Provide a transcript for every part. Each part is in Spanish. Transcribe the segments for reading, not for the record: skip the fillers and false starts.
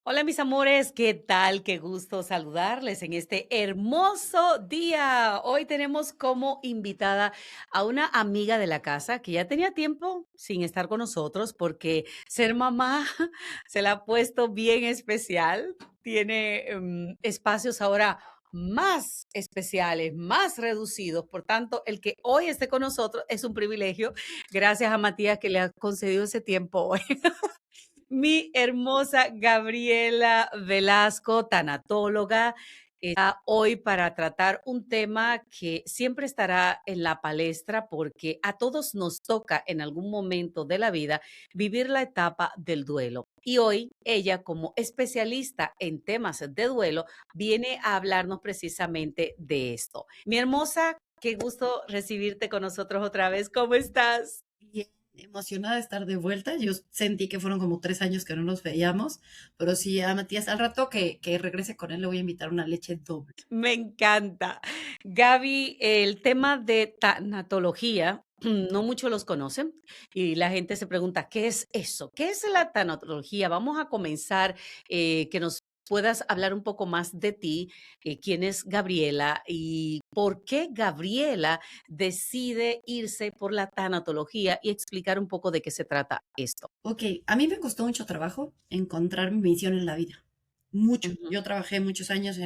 Hola mis amores, ¿qué tal? Qué gusto saludarles en este hermoso día. Hoy tenemos como invitada a una amiga de la casa que ya tenía tiempo sin estar con nosotros porque ser mamá se la ha puesto bien especial. Tiene espacios ahora más especiales, más reducidos. Por tanto, el que hoy esté con nosotros es un privilegio. Gracias a Matías que le ha concedido ese tiempo hoy. Mi hermosa Gabriela Velasco, tanatóloga, está hoy para tratar un tema que siempre estará en la palestra porque a todos nos toca en algún momento de la vida vivir la etapa del duelo. Y hoy ella, como especialista en temas de duelo, viene a hablarnos precisamente de esto. Mi hermosa, qué gusto recibirte con nosotros otra vez. ¿Cómo estás? Bien, emocionada de estar de vuelta. Yo sentí que fueron como 3 años que no nos veíamos, pero sí a Matías, al rato que regrese con él le voy a invitar una leche doble. Me encanta. Gaby, el tema de tanatología, no muchos los conocen y la gente se pregunta, ¿qué es eso? ¿Qué es la tanatología? Vamos a comenzar, que nos puedas hablar un poco más de ti, quién es Gabriela y por qué Gabriela decide irse por la tanatología y explicar un poco de qué se trata esto. Ok, a mí me costó mucho trabajo encontrar mi misión en la vida. Mucho. Ujú, Yo trabajé muchos años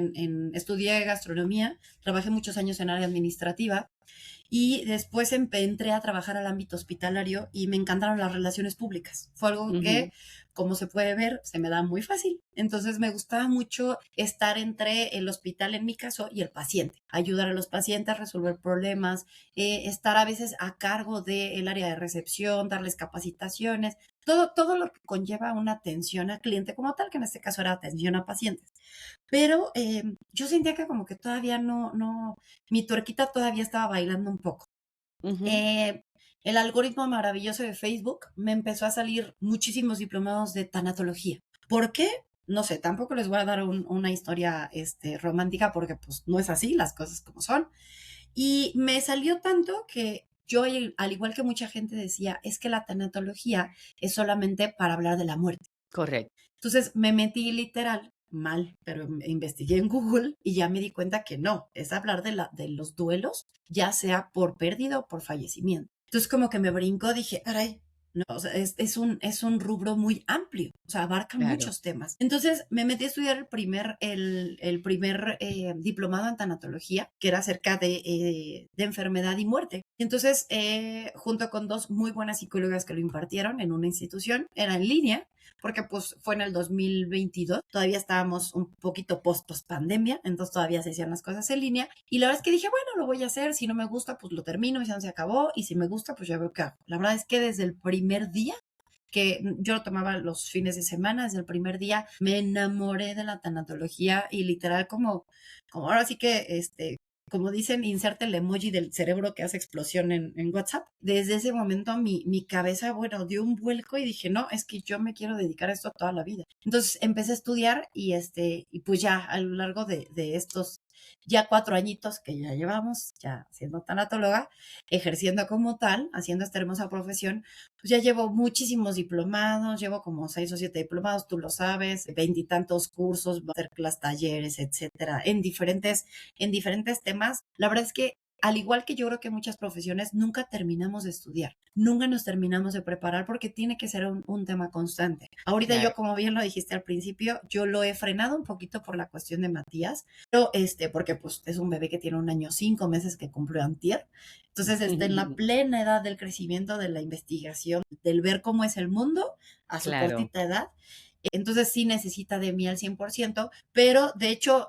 estudié gastronomía, trabajé muchos años en área administrativa y después entré a trabajar al ámbito hospitalario y me encantaron las relaciones públicas. Fue algo ujú, que, como se puede ver, se me da muy fácil. Entonces me gustaba mucho estar entre el hospital, en mi caso, y el paciente. Ayudar a los pacientes a resolver problemas, estar a veces a cargo del área de recepción, darles capacitaciones, todo lo que conlleva una atención al cliente como tal, que en este caso era atención a pacientes. Pero yo sentía que como que todavía mi tuerquita todavía estaba bailando un poco. ujú. Eh, el algoritmo maravilloso de Facebook me empezó a salir muchísimos diplomados de tanatología. ¿Por qué? No sé, tampoco les voy a dar una historia romántica porque pues no es así, las cosas como son. Y me salió tanto que yo, al igual que mucha gente decía, es que la tanatología es solamente para hablar de la muerte. Correcto. Entonces me metí literal mal, pero investigué en Google y ya me di cuenta que no, es hablar de los duelos, ya sea por pérdida o por fallecimiento. Entonces como que me brincó, dije, caray, no, o sea, es un rubro muy amplio, o sea, abarca Claro. muchos temas. Entonces me metí a estudiar el primer diplomado en tanatología, que era acerca de enfermedad y muerte. Entonces, junto con dos muy buenas psicólogas que lo impartieron en una institución, era en línea, porque pues fue en el 2022, todavía estábamos un poquito post pandemia, entonces todavía se hacían las cosas en línea y la verdad es que dije, bueno, lo voy a hacer, si no me gusta pues lo termino y se acabó y si me gusta pues ya veo qué hago. La verdad es que desde el primer día que yo lo tomaba los fines de semana, desde el primer día me enamoré de la tanatología y literal como ahora sí que como dicen, inserte el emoji del cerebro que hace explosión en WhatsApp. Desde ese momento mi cabeza, bueno, dio un vuelco y dije, no, es que yo me quiero dedicar a esto toda la vida. Entonces empecé a estudiar y pues ya a lo largo de estos ya 4 añitos que ya llevamos, ya siendo tanatóloga, ejerciendo como tal, haciendo esta hermosa profesión, pues ya llevo muchísimos diplomados, llevo como 6 o 7 diplomados, tú lo sabes, veintitantos cursos, masterclass, talleres, etcétera, en diferentes temas. La verdad es que al igual que yo creo que muchas profesiones, nunca terminamos de estudiar, nunca nos terminamos de preparar porque tiene que ser un tema constante. Ahorita Claro. yo, como bien lo dijiste al principio, yo lo he frenado un poquito por la cuestión de Matías, pero porque pues es un bebé que tiene 1 año, 5 meses que cumplió antier. Entonces está en la plena edad del crecimiento, de la investigación, del ver cómo es el mundo a su Claro. cortita edad. Entonces sí necesita de mí al 100%, pero de hecho,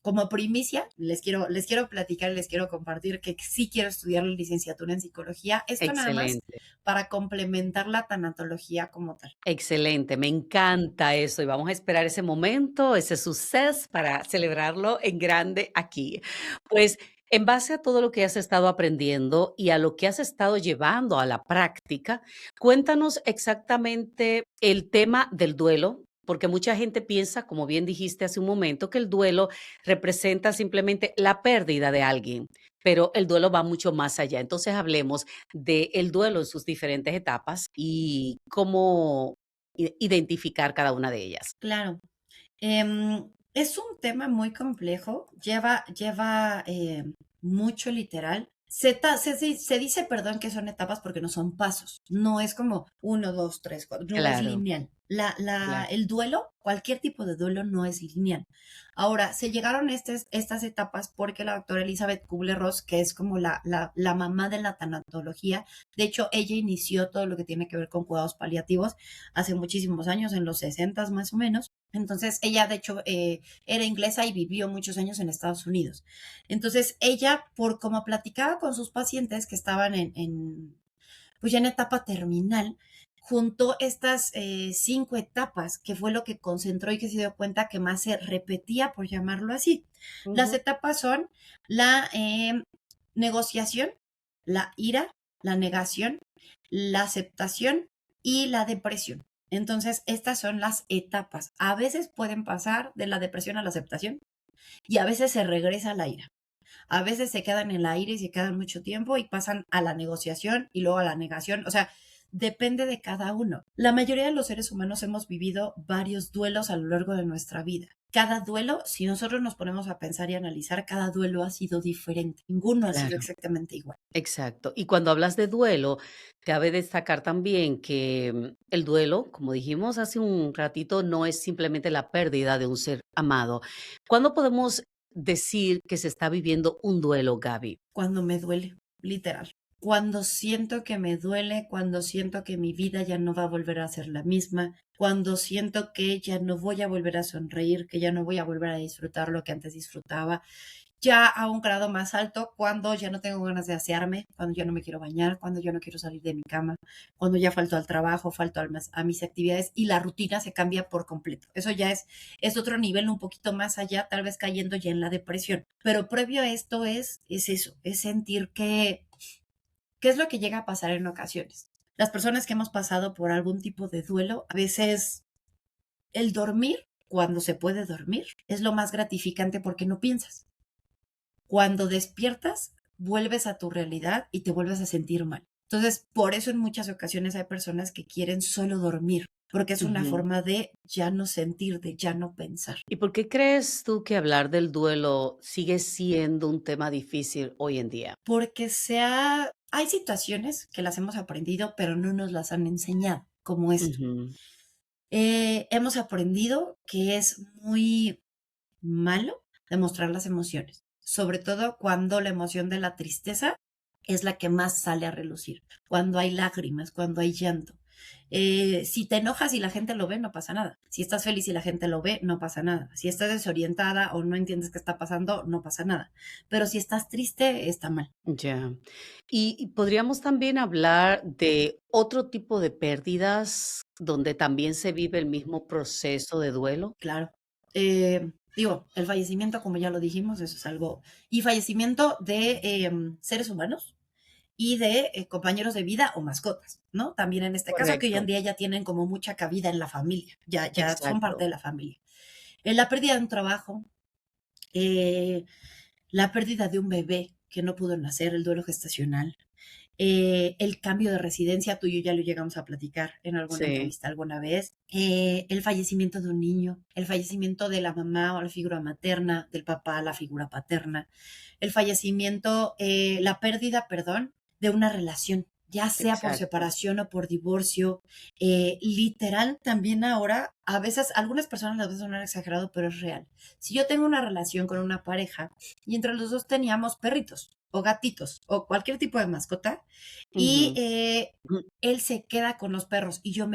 como primicia, les quiero platicar, les quiero compartir que sí quiero estudiar la licenciatura en psicología. Esto nada más Excelente, para complementar la tanatología como tal. excelente, me encanta eso y vamos a esperar ese momento, ese suceso para celebrarlo en grande aquí. Pues, en base a todo lo que has estado aprendiendo y a lo que has estado llevando a la práctica, cuéntanos exactamente el tema del duelo, porque mucha gente piensa, como bien dijiste hace un momento, que el duelo representa simplemente la pérdida de alguien, pero el duelo va mucho más allá. Entonces, hablemos del duelo en sus diferentes etapas y cómo identificar cada una de ellas. Claro. Es un tema muy complejo, lleva mucho literal. Se dice, perdón, que son etapas porque no son pasos. No es como uno, dos, tres, cuatro. No es Claro, lineal. claro. El duelo, cualquier tipo de duelo, no es lineal. Ahora, se llegaron estas etapas porque la doctora Elizabeth Kubler-Ross, que es como la mamá de la tanatología, de hecho, ella inició todo lo que tiene que ver con cuidados paliativos hace muchísimos años, en los 60 más o menos. Entonces, ella, de hecho, era inglesa y vivió muchos años en Estados Unidos. Entonces, ella, por como platicaba con sus pacientes que estaban pues ya en etapa terminal, juntó estas 5 etapas, que fue lo que concentró y que se dio cuenta que más se repetía, por llamarlo así. Las Ujú, etapas son la negociación, la ira, la negación, la aceptación y la depresión. Entonces, estas son las etapas. A veces pueden pasar de la depresión a la aceptación y a veces se regresa a la ira. A veces se quedan en la ira y se quedan mucho tiempo y pasan a la negociación y luego a la negación. O sea, depende de cada uno. La mayoría de los seres humanos hemos vivido varios duelos a lo largo de nuestra vida. Cada duelo, si nosotros nos ponemos a pensar y analizar, cada duelo ha sido diferente. Ninguno ha sido claro. exactamente igual. Exacto. Y cuando hablas de duelo, cabe destacar también que el duelo, como dijimos hace un ratito, no es simplemente la pérdida de un ser amado. ¿Cuándo podemos decir que se está viviendo un duelo, Gaby? Cuando me duele, literal. Cuando siento que me duele, cuando siento que mi vida ya no va a volver a ser la misma, cuando siento que ya no voy a volver a sonreír, que ya no voy a volver a disfrutar lo que antes disfrutaba, ya a un grado más alto, cuando ya no tengo ganas de asearme, cuando ya no me quiero bañar, cuando ya no quiero salir de mi cama, cuando ya falto al trabajo, falto a mis actividades y la rutina se cambia por completo. Eso ya es otro nivel un poquito más allá, tal vez cayendo ya en la depresión. Pero previo a esto es eso, es sentir que, ¿qué es lo que llega a pasar en ocasiones? Las personas que hemos pasado por algún tipo de duelo, a veces el dormir, cuando se puede dormir, es lo más gratificante porque no piensas. Cuando despiertas, vuelves a tu realidad y te vuelves a sentir mal. Entonces, por eso en muchas ocasiones hay personas que quieren solo dormir, porque es una Ujú. forma de ya no sentir, de ya no pensar. ¿Y por qué crees tú que hablar del duelo sigue siendo un tema difícil hoy en día? Porque hay situaciones que las hemos aprendido, pero no nos las han enseñado, como esto. Ujú, Hemos aprendido que es muy malo demostrar las emociones, sobre todo cuando la emoción de la tristeza es la que más sale a relucir, cuando hay lágrimas, cuando hay llanto. Si te enojas y la gente lo ve, no pasa nada. Si estás feliz y la gente lo ve, no pasa nada. Si estás desorientada o no entiendes qué está pasando, no pasa nada. Pero si estás triste, está mal. ya. Y podríamos también hablar de otro tipo de pérdidas donde también se vive el mismo proceso de duelo. Claro. Digo, el fallecimiento, como ya lo dijimos, eso es algo. Y fallecimiento de seres humanos y de compañeros de vida o mascotas, ¿no? También en este caso, que hoy en Correcto, día ya tienen como mucha cabida en la familia, ya son parte exacto. de la familia. La pérdida de un trabajo, eh, la pérdida de un bebé que no pudo nacer, el duelo gestacional, el cambio de residencia, tú y yo ya lo llegamos a platicar en alguna Sí, entrevista alguna vez, el fallecimiento de un niño, el fallecimiento de la mamá o la figura materna, del papá, la figura paterna, el fallecimiento, la pérdida, perdón, de una relación, ya sea por exacto. separación o por divorcio. Literal, también ahora, a veces, algunas personas les va a sonar exagerado, pero es real. Si yo tengo una relación con una pareja y entre los dos teníamos perritos o gatitos o cualquier tipo de mascota y Ujú. él se queda con los perros y yo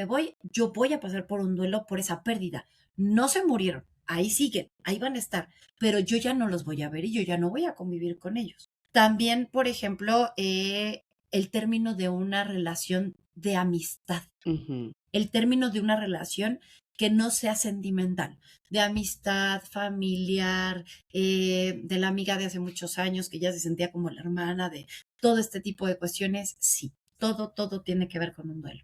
voy a pasar por un duelo por esa pérdida. No se murieron, ahí siguen, ahí van a estar, pero yo ya no los voy a ver y yo ya no voy a convivir con ellos. También, por ejemplo, el término de una relación de amistad, Ujú. el término de una relación que no sea sentimental, de amistad, familiar, de la amiga de hace muchos años que ya se sentía como la hermana, de todo este tipo de cuestiones, sí, todo tiene que ver con un duelo.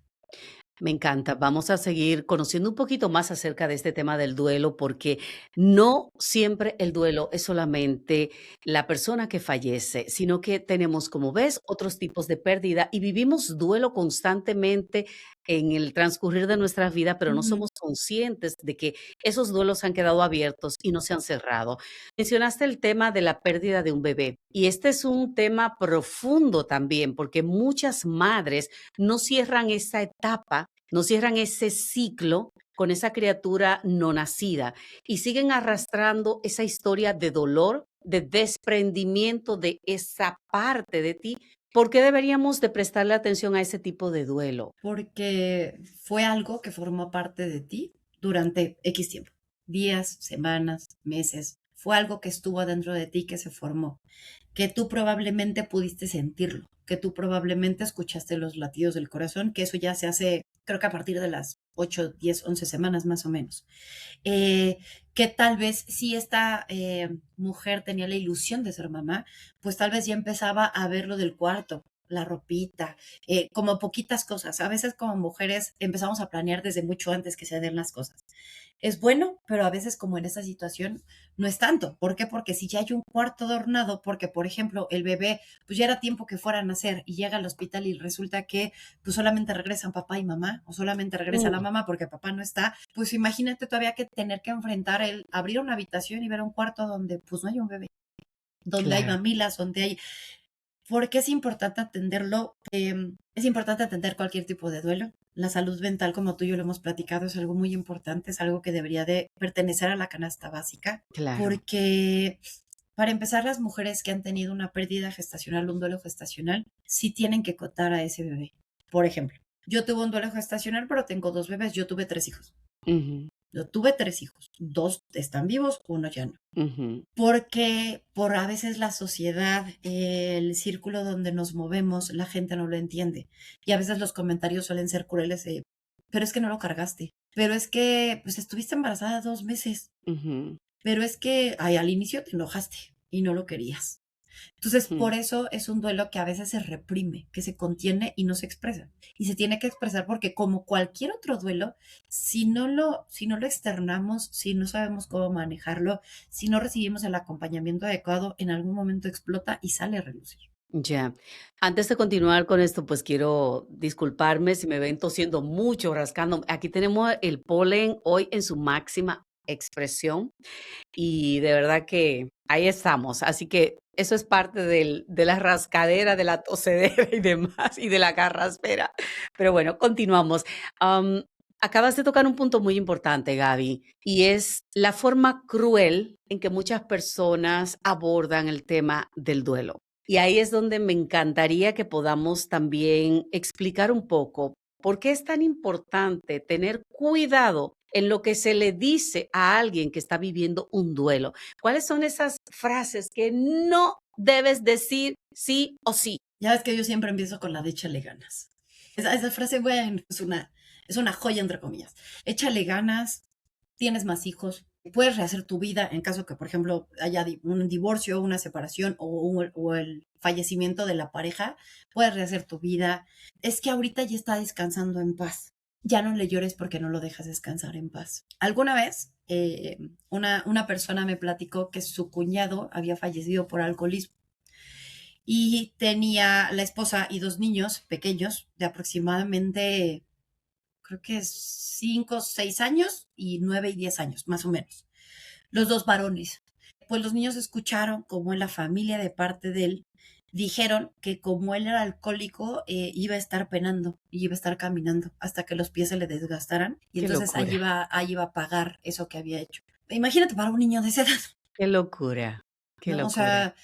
Me encanta. Vamos a seguir conociendo un poquito más acerca de este tema del duelo, porque no siempre el duelo es solamente la persona que fallece, sino que tenemos, como ves, otros tipos de pérdida y vivimos duelo constantemente en el transcurrir de nuestras vidas, pero no Ujú. somos conscientes de que esos duelos han quedado abiertos y no se han cerrado. Mencionaste el tema de la pérdida de un bebé y este es un tema profundo también porque muchas madres no cierran esa etapa, no cierran ese ciclo con esa criatura no nacida y siguen arrastrando esa historia de dolor, de desprendimiento de esa parte de ti. ¿Por qué deberíamos de prestarle atención a ese tipo de duelo? Porque fue algo que formó parte de ti durante X tiempo, días, semanas, meses. Fue algo que estuvo dentro de ti, que se formó, que tú probablemente pudiste sentirlo, que tú probablemente escuchaste los latidos del corazón, que eso ya se hace, creo que a partir de las 8, 10, 11 semanas más o menos. Eh, que tal vez si esta mujer tenía la ilusión de ser mamá, pues tal vez ya empezaba a ver lo del cuarto, la ropita, como poquitas cosas. A veces como mujeres empezamos a planear desde mucho antes que se den las cosas. Es bueno, pero a veces como en esta situación no es tanto. ¿Por qué? Porque si ya hay un cuarto adornado, porque por ejemplo el bebé, pues ya era tiempo que fuera a nacer y llega al hospital y resulta que pues solamente regresan papá y mamá o solamente regresa la Mm, mamá porque papá no está, pues imagínate todavía que tener que enfrentar el abrir una habitación y ver un cuarto donde pues no hay un bebé, donde hay claro, mamilas, donde hay... ¿Por qué es importante atenderlo? Es importante atender cualquier tipo de duelo. La salud mental, como tú y yo lo hemos platicado, es algo muy importante, es algo que debería de pertenecer a la canasta básica, claro. porque para empezar, las mujeres que han tenido una pérdida gestacional, un duelo gestacional, sí tienen que cotar a ese bebé. Por ejemplo, yo tuve un duelo gestacional, pero tengo 2 bebés, yo tuve 3 hijos. Ujú, Yo tuve 3 hijos, 2 están vivos, uno ya no. ujú. Porque por a veces la sociedad, el círculo donde nos movemos, la gente no lo entiende. Y a veces los comentarios suelen ser crueles de, pero es que no lo cargaste, pero es que pues estuviste embarazada 2 meses, Ujú, pero es que ay, al inicio te enojaste y no lo querías. Entonces, ujú. por eso es un duelo que a veces se reprime, que se contiene y no se expresa. Y se tiene que expresar porque como cualquier otro duelo, si no lo externamos, si no sabemos cómo manejarlo, si no recibimos el acompañamiento adecuado, en algún momento explota y sale a relucir. Ya. Antes de continuar con esto, pues quiero disculparme si me ven tosiendo mucho, rascando. Aquí tenemos el polen hoy en su máxima expresión y de verdad que ahí estamos. Así que eso es parte de la rascadera, de la tosedera y demás, y de la carraspera. Pero bueno, continuamos. Am, Acabas de tocar un punto muy importante, Gaby, y es la forma cruel en que muchas personas abordan el tema del duelo. Y ahí es donde me encantaría que podamos también explicar un poco por qué es tan importante tener cuidado en lo que se le dice a alguien que está viviendo un duelo. ¿Cuáles son esas frases que no debes decir sí o sí? Ya ves que yo siempre empiezo con la de échale ganas. Esa frase, bueno, es una joya entre comillas. Échale ganas, tienes más hijos, puedes rehacer tu vida en caso que, por ejemplo, haya un divorcio, una separación o el fallecimiento de la pareja, puedes rehacer tu vida. Es que ahorita ya está descansando en paz. Ya no le llores porque no lo dejas descansar en paz. Alguna vez una persona me platicó que su cuñado había fallecido por alcoholismo y tenía la esposa y 2 niños pequeños de aproximadamente, creo que 5, 6 años y 9 y 10 años, más o menos. Los 2 varones. Pues los niños escucharon como en la familia de parte de él dijeron que como él era alcohólico, iba a estar penando y iba a estar caminando hasta que los pies se le desgastaran y Qué entonces ahí locura, iba, ahí iba a pagar eso que había hecho. Imagínate para un niño de esa edad, qué locura, qué ¿no? O locura. sea,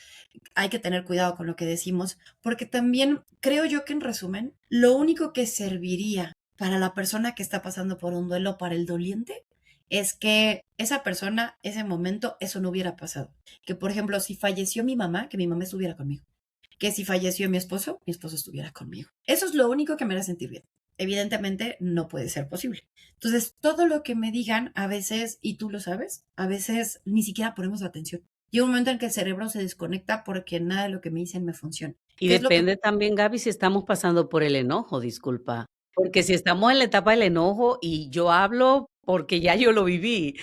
hay que tener cuidado con lo que decimos, porque también creo yo que en resumen, lo único que serviría para la persona que está pasando por un duelo, para el doliente, es que esa persona, ese momento, eso no hubiera pasado. Que por ejemplo, si falleció mi mamá, que mi mamá estuviera conmigo. Que si falleció mi esposo estuviera conmigo. Eso es lo único que me hará sentir bien. Evidentemente no puede ser posible. Entonces, todo lo que me digan, a veces, y tú lo sabes, a veces ni siquiera ponemos atención. Llega un momento en que el cerebro se desconecta porque nada de lo que me dicen me funciona. Y ¿Qué es lo que depende también, Gaby, si estamos pasando por el enojo, disculpa. Porque si estamos en la etapa del enojo y yo hablo porque ya yo lo viví.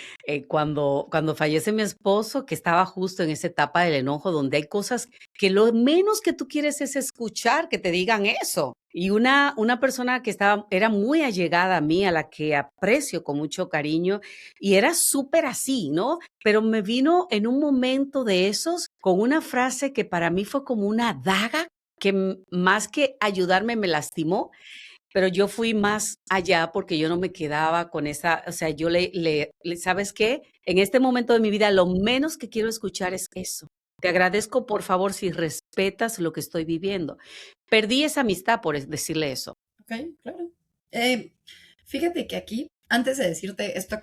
Cuando fallece mi esposo, que estaba justo en esa etapa del enojo, donde hay cosas que lo menos que tú quieres es escuchar que te digan eso. Y una persona que era muy allegada a mí, a la que aprecio con mucho cariño, y era súper así, ¿no? Pero me vino en un momento de esos con una frase que para mí fue como una daga que más que ayudarme me lastimó, pero yo fui más allá porque yo no me quedaba con esa, o sea, yo ¿sabes qué? En este momento de mi vida lo menos que quiero escuchar es eso. Te agradezco, por favor, si respetas lo que estoy viviendo. Perdí esa amistad por decirle eso. Ok, claro. Eh, Fíjate que aquí, antes de decirte esto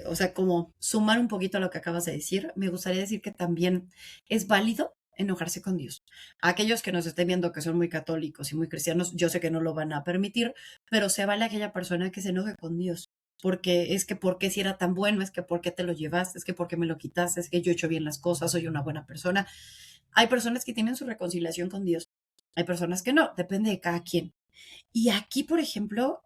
o sea, como sumar un poquito a lo que acabas de decir, me gustaría decir que también es válido enojarse con Dios. Aquellos que nos estén viendo que son muy católicos y muy cristianos, yo sé que no lo van a permitir, pero se vale aquella persona que se enoje con Dios. Porque es que por qué si era tan bueno, es que por qué te lo llevaste, es que por qué me lo quitaste, es que yo he hecho bien las cosas, soy una buena persona. Hay personas que tienen su reconciliación con Dios, hay personas que no, depende de cada quien. Y aquí, por ejemplo,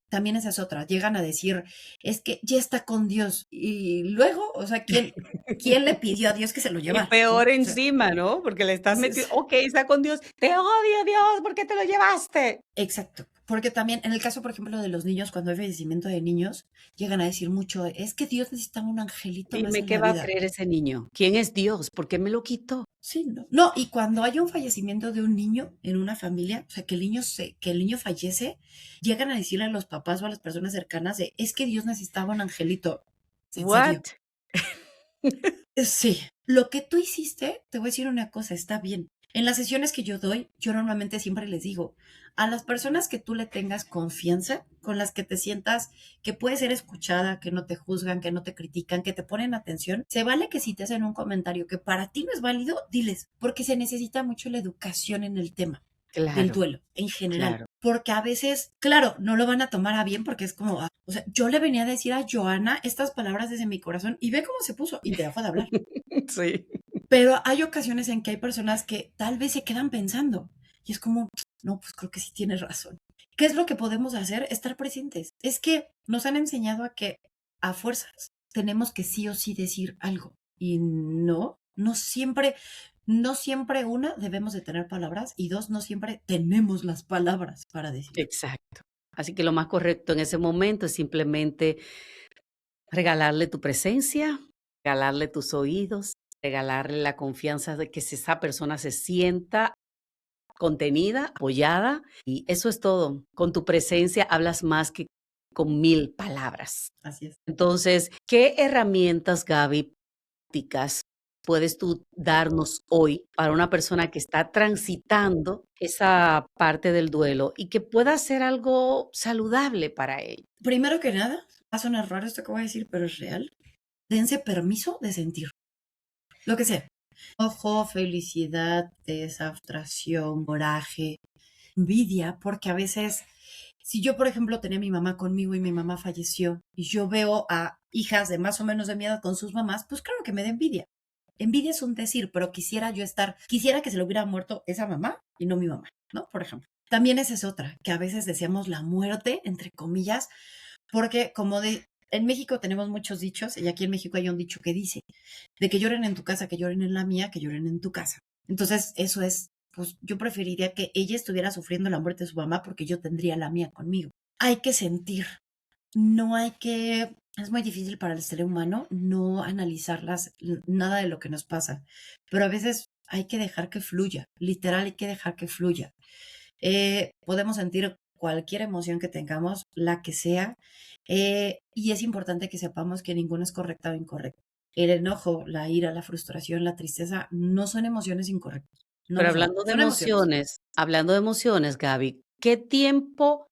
también esa es otra. Llegan a decir, es que ya está con Dios. Y luego, o sea, ¿quién le pidió a Dios que se lo Y llevara? ¿No? peor O sea, encima, ¿no? Porque le estás es- metiendo, ok, está con Dios, te odio Dios, ¿por qué te lo llevaste? exacto. Porque también, en el caso, por ejemplo, de los niños, cuando hay fallecimiento de niños, llegan a decir mucho, es que Dios necesitaba un angelito más Dime en qué la va a vida. creer ese niño. ¿Quién es Dios? ¿Por qué me lo quitó? Sí, no. No, y cuando hay un fallecimiento de un niño en una familia, o sea, que el niño fallece, llegan a decirle a los papás o a las personas cercanas de, es que Dios necesitaba un angelito. ¿En serio? What? Sí, lo que tú hiciste, te voy a decir una cosa, está bien. En las sesiones que yo doy, yo normalmente siempre les digo, a las personas que tú le tengas confianza, con las que te sientas que puedes ser escuchada, que no te juzgan, que no te critican, que te ponen atención, se vale que si te hacen un comentario que para ti no es válido, diles, porque se necesita mucho la educación en el tema del Claro, duelo en general. claro. Porque a veces, claro, no lo van a tomar a bien porque es como, o sea, yo le venía a decir a Joana estas palabras desde mi corazón y ve cómo se puso y te dejó de hablar. Sí. Pero hay ocasiones en que hay personas que tal vez se quedan pensando y es como, no, pues creo que sí tienes razón. ¿Qué es lo que podemos hacer? Estar presentes. Es que nos han enseñado a que a fuerzas tenemos que sí o sí decir algo y no siempre una debemos de tener palabras y dos, no siempre tenemos las palabras para decir. Exacto. Así que lo más correcto en ese momento es simplemente regalarle tu presencia, regalarle tus oídos, regalarle la confianza de que esa persona se sienta contenida, apoyada, y eso es todo. Con tu presencia hablas más que con 1000 palabras. Así es. Entonces, ¿qué herramientas, Gaby, prácticas puedes tú darnos hoy para una persona que está transitando esa parte del duelo y que pueda ser algo saludable para ella? Primero que nada, va a sonar raro esto que voy a decir, pero es real. Dense permiso de sentir lo que sea. Ojo, felicidad, frustración, coraje, envidia, porque a veces, si yo, por ejemplo, tenía a mi mamá conmigo y mi mamá falleció, y yo veo a hijas de más o menos de mi edad con sus mamás, pues claro que me da envidia. Envidia es un decir, pero quisiera que se le hubiera muerto esa mamá y no mi mamá, ¿no? Por ejemplo. También esa es otra, que a veces deseamos la muerte, entre comillas, porque en México tenemos muchos dichos, y aquí en México hay un dicho que dice, de que lloren en tu casa, que lloren en la mía, que lloren en tu casa. Entonces, eso es, pues yo preferiría que ella estuviera sufriendo la muerte de su mamá porque yo tendría la mía conmigo. Hay que sentir, no hay que, es muy difícil para el ser humano no nada de lo que nos pasa, pero a veces hay que dejar que fluya, literal hay que dejar que fluya. Podemos sentir cualquier emoción que tengamos, la que sea, y es importante que sepamos que ninguna es correcta o incorrecta. El enojo, la ira, la frustración, la tristeza no son emociones incorrectas, no Pero lo son, son emociones. hablando de emociones, Gaby, ¿qué tiempo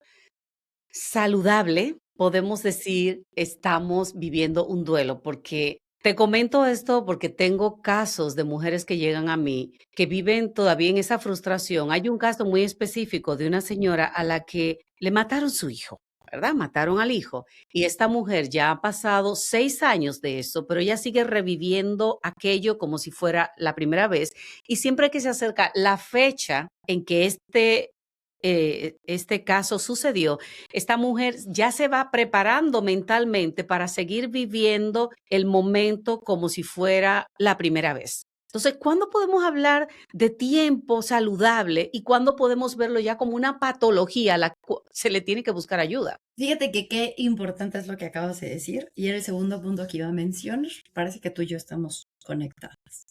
saludable podemos decir estamos viviendo un duelo? Porque te comento esto porque tengo casos de mujeres que llegan a mí que viven todavía en esa frustración. Hay un caso muy específico de una señora a la que le mataron su hijo, ¿verdad? Mataron al hijo. Y esta mujer ya ha pasado 6 años de eso, pero ella sigue reviviendo aquello como si fuera la primera vez. Y siempre que se acerca la fecha en que este caso sucedió, esta mujer ya se va preparando mentalmente para seguir viviendo el momento como si fuera la primera vez. Entonces, ¿cuándo podemos hablar de tiempo saludable y cuándo podemos verlo ya como una patología a la cual se le tiene que buscar ayuda? Fíjate que qué importante es lo que acabas de decir y era el segundo punto que iba a mencionar. Parece que tú y yo estamos conectadas.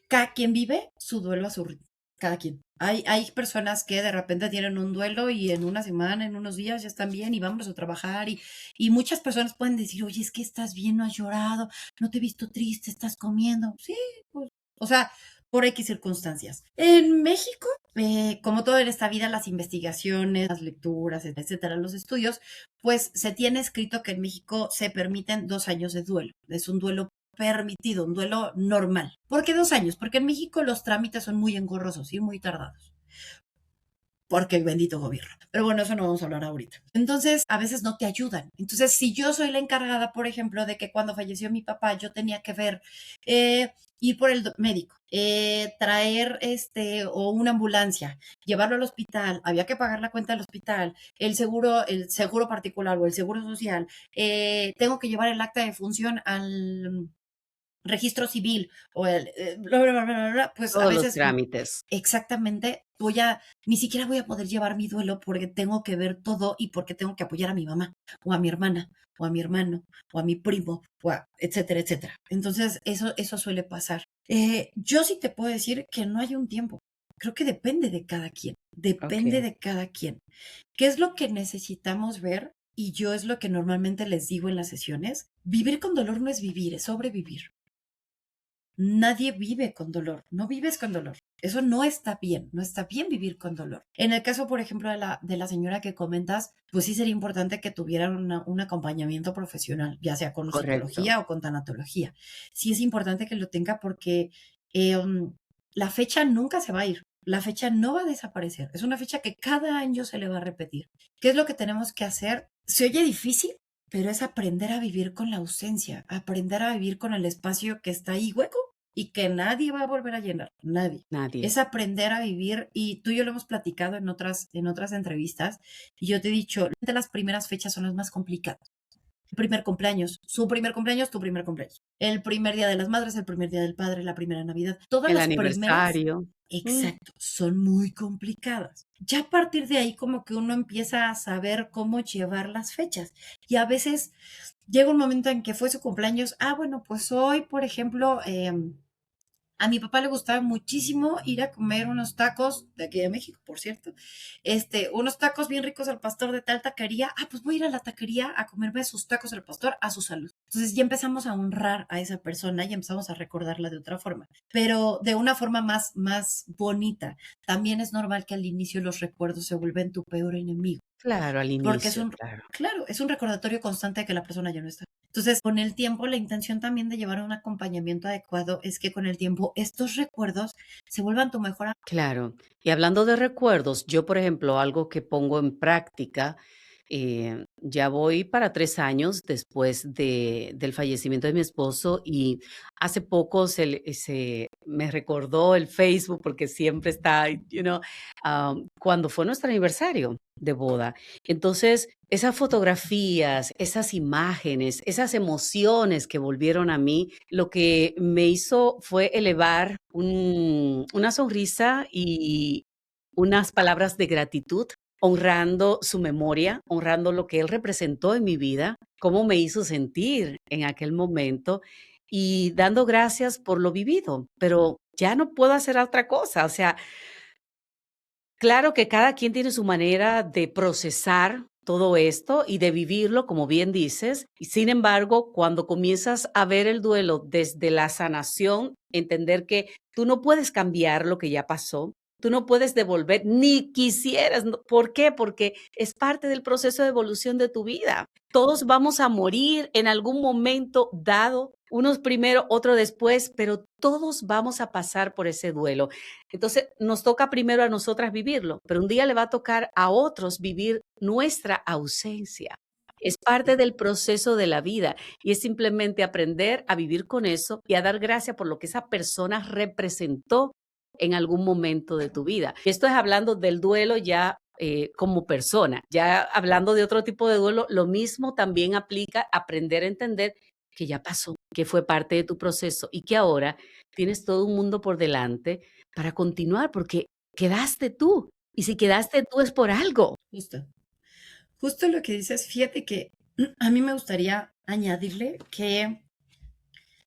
Cada quien vive su duelo a su ritmo, cada quien. Hay personas que de repente tienen un duelo y en una semana, en unos días ya están bien y vámonos a trabajar y muchas personas pueden decir, oye, es que estás bien, no has llorado, no te he visto triste, estás comiendo. Sí, pues, o sea, por X circunstancias. En México, como todo en esta vida, las investigaciones, las lecturas, etcétera, los estudios, pues se tiene escrito que en México se permiten 2 años de duelo. Es un duelo permitido, un duelo normal. ¿Por qué 2 años? Porque en México los trámites son muy engorrosos y muy tardados. Porque el bendito gobierno. Pero bueno, eso no vamos a hablar ahorita. Entonces, a veces no te ayudan. Entonces, si yo soy la encargada, por ejemplo, de que cuando falleció mi papá, yo tenía que ver, ir por el médico, traer o una ambulancia, llevarlo al hospital, había que pagar la cuenta del hospital, el seguro particular o el seguro social, tengo que llevar el acta de función al registro civil o bla, bla, bla, bla, bla, pues a Todos los veces trámites. exactamente ni siquiera voy a poder llevar mi duelo porque tengo que ver todo y porque tengo que apoyar a mi mamá o a mi hermana o a mi hermano o a mi primo etcétera, etcétera. Entonces, eso suele pasar. Yo sí te puedo decir que no hay un tiempo. Creo que depende de cada quien, depende Ok. de cada quien. ¿Qué es lo que necesitamos ver? Y yo es lo que normalmente les digo en las sesiones. Vivir con dolor no es vivir, es sobrevivir. Nadie vive con dolor, no vives con dolor. Eso no está bien, no está bien vivir con dolor. En el caso, por ejemplo, de la señora que comentas, pues sí sería importante que tuvieran un acompañamiento profesional, ya sea con Correcto. psicología o con tanatología. Sí es importante que lo tenga porque la fecha nunca se va a ir, la fecha no va a desaparecer, es una fecha que cada año se le va a repetir. ¿Qué es lo que tenemos que hacer? Se oye difícil, pero es aprender a vivir con la ausencia, aprender a vivir con el espacio que está ahí hueco y que nadie va a volver a llenar, nadie. Nadie. Es aprender a vivir y tú y yo lo hemos platicado en otras entrevistas y yo te he dicho, las primeras fechas son las más complicadas. El primer cumpleaños, su primer cumpleaños, tu primer cumpleaños. El primer día de las madres, el primer día del padre, la primera Navidad. Todas El las primeras, aniversario. Mm, exacto, son muy complicadas. Ya a partir de ahí como que uno empieza a saber cómo llevar las fechas. Y a veces llega un momento en que fue su cumpleaños. Bueno, pues hoy, por ejemplo, a mi papá le gustaba muchísimo ir a comer unos tacos de aquí de México, por cierto. Unos tacos bien ricos al pastor de tal taquería. Pues voy a ir a la taquería a comerme sus tacos al pastor a su salud. Entonces ya empezamos a honrar a esa persona y empezamos a recordarla de otra forma, pero de una forma más bonita. También es normal que al inicio los recuerdos se vuelven tu peor enemigo. claro, al Porque es inicio, un, claro. claro, es un recordatorio constante de que la persona ya no está. Entonces, con el tiempo, la intención también de llevar un acompañamiento adecuado es que con el tiempo estos recuerdos se vuelvan tu mejor Claro. Y hablando de recuerdos, yo, por ejemplo, algo que pongo en práctica, ya voy para 3 años después del fallecimiento de mi esposo, y hace poco se me recordó el Facebook, porque siempre está, cuando fue nuestro aniversario de boda. Entonces, esas fotografías, esas imágenes, esas emociones que volvieron a mí, lo que me hizo fue elevar una sonrisa y unas palabras de gratitud, honrando su memoria, honrando lo que él representó en mi vida, cómo me hizo sentir en aquel momento y dando gracias por lo vivido, pero ya no puedo hacer otra cosa. O sea, claro que cada quien tiene su manera de procesar todo esto y de vivirlo, como bien dices. Y sin embargo, cuando comienzas a ver el duelo desde la sanación, entender que tú no puedes cambiar lo que ya pasó, tú no puedes devolver, ni quisieras. ¿Por qué? Porque es parte del proceso de evolución de tu vida. Todos vamos a morir en algún momento dado, unos primero, otros después, pero todos vamos a pasar por ese duelo. Entonces, nos toca primero a nosotras vivirlo, pero un día le va a tocar a otros vivir nuestra ausencia. Es parte del proceso de la vida y es simplemente aprender a vivir con eso y a dar gracias por lo que esa persona representó en algún momento de tu vida. Esto es hablando del duelo ya como persona. Ya hablando de otro tipo de duelo, lo mismo también aplica aprender a entender que ya pasó, que fue parte de tu proceso y que ahora tienes todo un mundo por delante para continuar, porque quedaste tú. Y si quedaste tú es por algo. Justo. Justo lo que dices, fíjate que a mí me gustaría añadirle que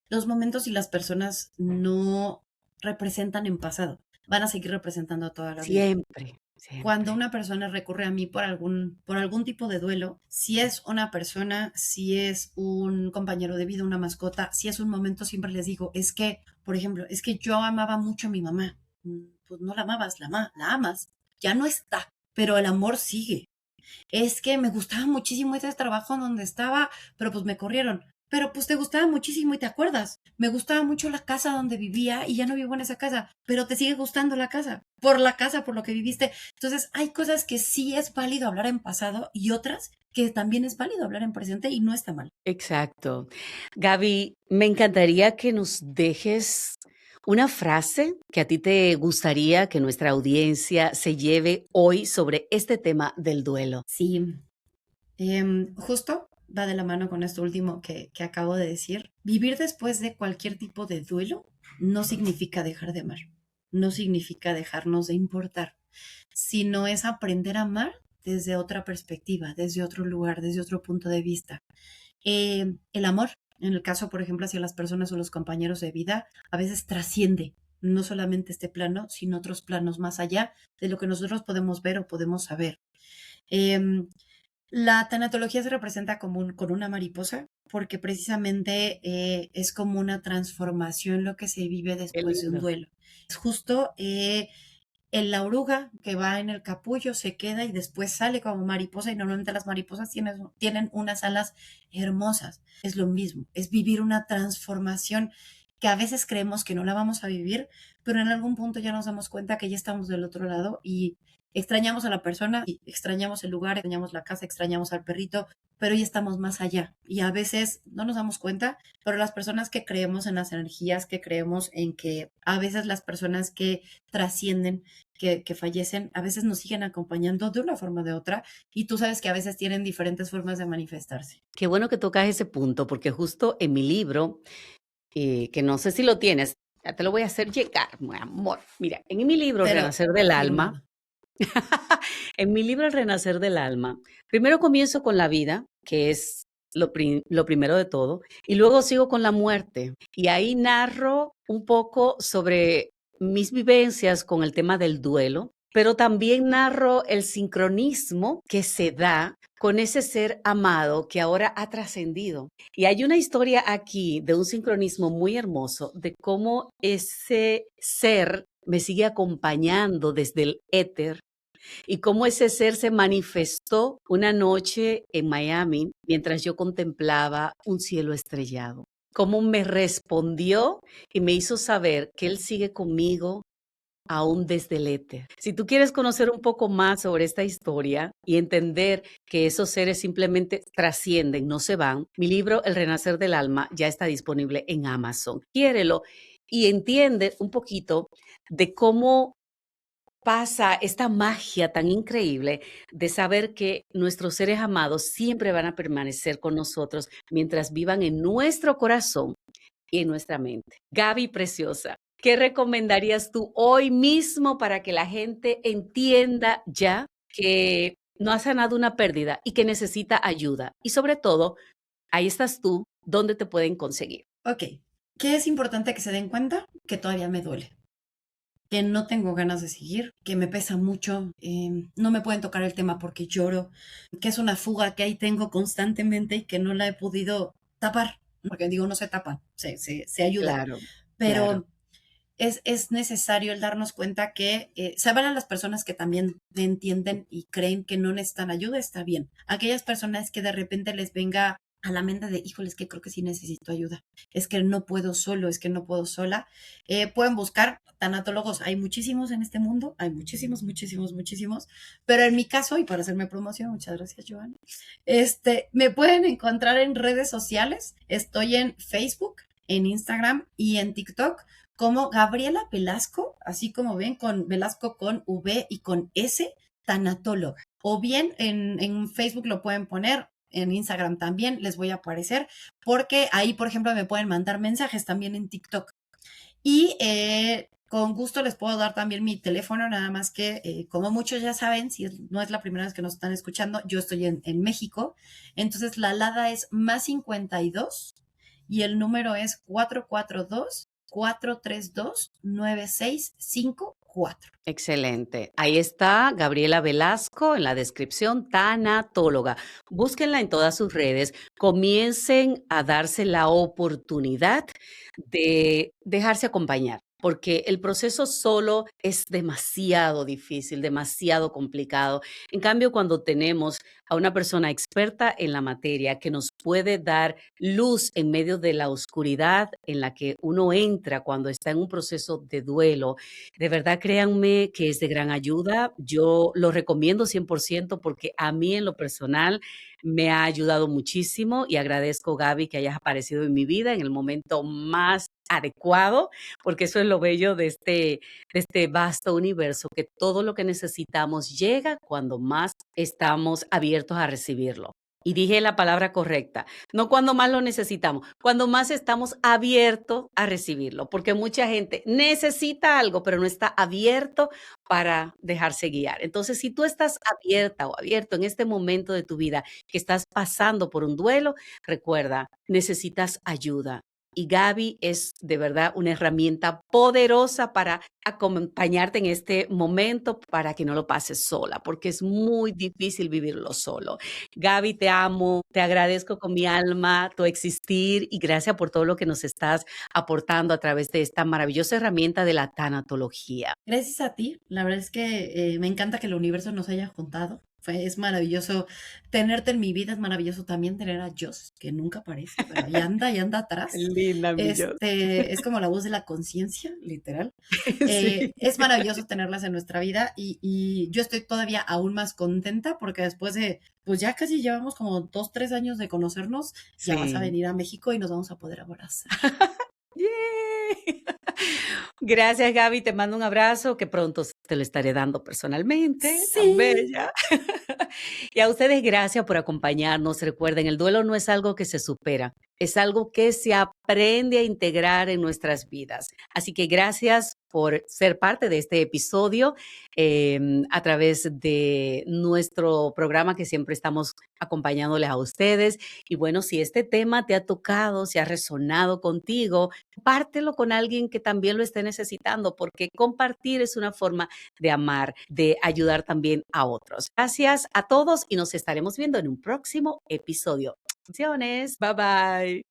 los momentos y las personas no representan en pasado, van a seguir representando toda la vida. Siempre, Cuando siempre. una persona recurre a mí por algún tipo de duelo, si es una persona, si es un compañero de vida, una mascota, si es un momento, siempre les digo, es que, por ejemplo, es que yo amaba mucho a mi mamá. Pues no la amabas, la amas, ya no está, pero el amor sigue. Es que me gustaba muchísimo ese trabajo en donde estaba, pero pues me corrieron. Pero pues te gustaba muchísimo y te acuerdas. Me gustaba mucho la casa donde vivía y ya no vivo en esa casa, pero te sigue gustando la casa, por lo que viviste. Entonces hay cosas que sí es válido hablar en pasado y otras que también es válido hablar en presente y no está mal. Exacto. Gaby, me encantaría que nos dejes una frase que a ti te gustaría que nuestra audiencia se lleve hoy sobre este tema del duelo. Sí, justo va de la mano con esto último que acabo de decir. Vivir después de cualquier tipo de duelo no significa dejar de amar, no significa dejarnos de importar, sino es aprender a amar desde otra perspectiva, desde otro lugar, desde otro punto de vista. El amor, en el caso, por ejemplo, hacia las personas o los compañeros de vida, a veces trasciende no solamente este plano, sino otros planos más allá de lo que nosotros podemos ver o podemos saber. Em, la tanatología se representa como con una mariposa porque precisamente es como una transformación lo que se vive Qué después de un lindo. duelo. Es justo en la oruga que va en el capullo se queda y después sale como mariposa y normalmente las mariposas tienen unas alas hermosas. Es lo mismo, es vivir una transformación que a veces creemos que no la vamos a vivir, pero en algún punto ya nos damos cuenta que ya estamos del otro lado y extrañamos a la persona, y extrañamos el lugar, extrañamos la casa, extrañamos al perrito, pero ya estamos más allá. Y a veces no nos damos cuenta, pero las personas que creemos en las energías, que creemos en que a veces las personas que trascienden, que fallecen, a veces nos siguen acompañando de una forma o de otra, y tú sabes que a veces tienen diferentes formas de manifestarse. Qué bueno que tocas ese punto, porque justo en mi libro, que no sé si lo tienes, ya te lo voy a hacer llegar, mi amor. Mira, en mi libro, El Pero Renacer del Alma, firmado. en mi libro El Renacer del Alma, primero comienzo con la vida, que es lo primero de todo, y luego sigo con la muerte. Y ahí narro un poco sobre mis vivencias con el tema del duelo, pero también narro el sincronismo que se da con ese ser amado que ahora ha trascendido. Y hay una historia aquí de un sincronismo muy hermoso de cómo ese ser me sigue acompañando desde el éter y cómo ese ser se manifestó una noche en Miami mientras yo contemplaba un cielo estrellado. Cómo me respondió y me hizo saber que él sigue conmigo aún desde el éter. Si tú quieres conocer un poco más sobre esta historia y entender que esos seres simplemente trascienden, no se van, mi libro El Renacer del Alma ya está disponible en Amazon. Quiérelo y entiende un poquito de cómo pasa esta magia tan increíble de saber que nuestros seres amados siempre van a permanecer con nosotros mientras vivan en nuestro corazón y en nuestra mente. Gaby preciosa, ¿qué recomendarías tú hoy mismo para que la gente entienda ya que no ha sanado una pérdida y que necesita ayuda? Y sobre todo, ahí estás tú, ¿dónde te pueden conseguir? Ok, ¿qué es importante que se den cuenta? Que todavía me duele, que no tengo ganas de seguir, que me pesa mucho, no me pueden tocar el tema porque lloro, que es una fuga que ahí tengo constantemente y que no la he podido tapar, porque digo, no se tapan, se ayudan, Claro, claro. pero es necesario el darnos cuenta que se van a las personas que también entienden y creen que no necesitan ayuda, está bien. Aquellas personas que de repente les venga a la mente de, híjoles, que creo que sí necesito ayuda, es que no puedo solo, es que no puedo sola, pueden buscar tanatólogos, hay muchísimos en este mundo, hay muchísimos, muchísimos, muchísimos, pero en mi caso, y para hacerme promoción, muchas gracias, Joana, me pueden encontrar en redes sociales, estoy en Facebook, en Instagram y en TikTok como Gabriela Velasco, así como ven, con Velasco con V y con S, tanatóloga. O bien en Facebook lo pueden poner, en Instagram también les voy a aparecer, porque ahí, por ejemplo, me pueden mandar mensajes también en TikTok. Y con gusto les puedo dar también mi teléfono, nada más que, como muchos ya saben, si no es la primera vez que nos están escuchando, yo estoy en México. Entonces la alada es +52 y el número es 442-432-9654. Excelente. Ahí está Gabriela Velasco en la descripción, tanatóloga. Búsquenla en todas sus redes. Comiencen a darse la oportunidad de dejarse acompañar, porque el proceso solo es demasiado difícil, demasiado complicado. En cambio, cuando tenemos a una persona experta en la materia que nos puede dar luz en medio de la oscuridad en la que uno entra cuando está en un proceso de duelo, de verdad, créanme que es de gran ayuda. Yo lo recomiendo 100% porque a mí en lo personal me ha ayudado muchísimo y agradezco, Gaby, que hayas aparecido en mi vida en el momento más adecuado, porque eso es lo bello de este vasto universo, que todo lo que necesitamos llega cuando más estamos abiertos a recibirlo. Y dije la palabra correcta, no cuando más lo necesitamos, cuando más estamos abiertos a recibirlo, porque mucha gente necesita algo, pero no está abierto para dejarse guiar. Entonces, si tú estás abierta o abierto en este momento de tu vida que estás pasando por un duelo, recuerda, necesitas ayuda. Y Gaby es de verdad una herramienta poderosa para acompañarte en este momento para que no lo pases sola, porque es muy difícil vivirlo solo. Gaby, te amo, te agradezco con mi alma tu existir y gracias por todo lo que nos estás aportando a través de esta maravillosa herramienta de la tanatología. Gracias a ti, la verdad es que me encanta que el universo nos haya juntado. Es maravilloso tenerte en mi vida, es maravilloso también tener a Joss, que nunca aparece, pero ahí anda atrás. Linda, mi Dios. Es como la voz de la conciencia, literal. Sí. Es maravilloso tenerlas en nuestra vida y yo estoy todavía aún más contenta porque después de, pues ya casi llevamos como 2, 3 años de conocernos, ya vas a Sí. venir a México y nos vamos a poder abrazar. ¡Yay! Gracias, Gaby. Te mando un abrazo que pronto te lo estaré dando personalmente. Tan Sí. bella. Y a ustedes, gracias por acompañarnos. Recuerden, el duelo no es algo que se supera, es algo que se aprende a integrar en nuestras vidas. Así que gracias por ser parte de este episodio a través de nuestro programa que siempre estamos acompañándoles a ustedes. Y bueno, si este tema te ha tocado, si ha resonado contigo, compártelo con alguien que también lo esté necesitando, porque compartir es una forma de amar, de ayudar también a otros. Gracias a todos y nos estaremos viendo en un próximo episodio. Bendiciones. Bye bye.